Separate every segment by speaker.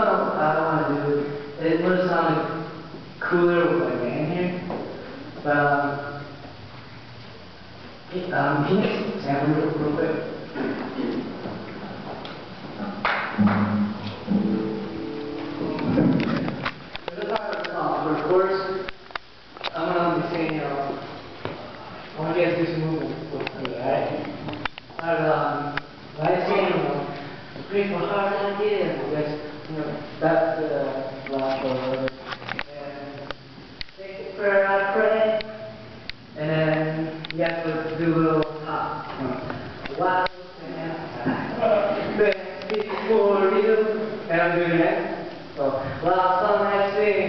Speaker 1: song I want to do, it would have sounded cooler with my band here, but can you sample it real quick? There's a part of the song where, of course, I'm going to be singing, I want you guys to do some movement with me, alright? When I sing, break my heart and give, because, that's the last one. And take it prayer, I pray, and then you have to do a little hop. Wow, thanks for you, and I'm doing that. So, last song I sing,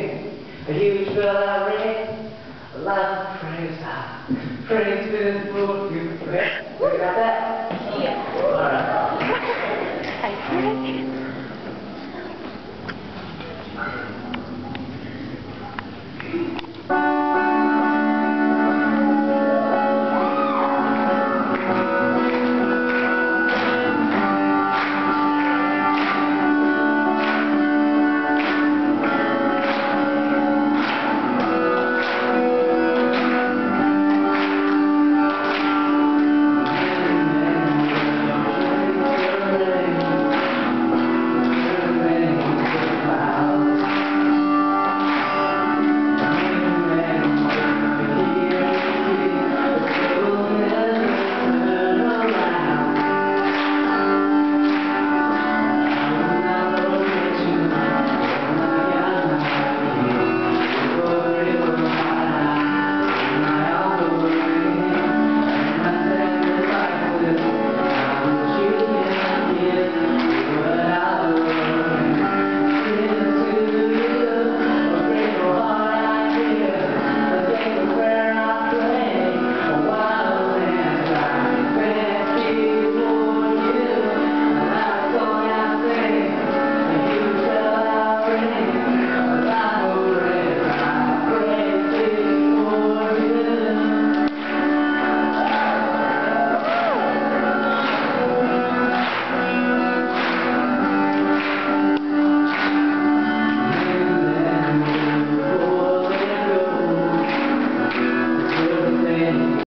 Speaker 1: a huge bell I ring, a lot of praise to this for you. We got that?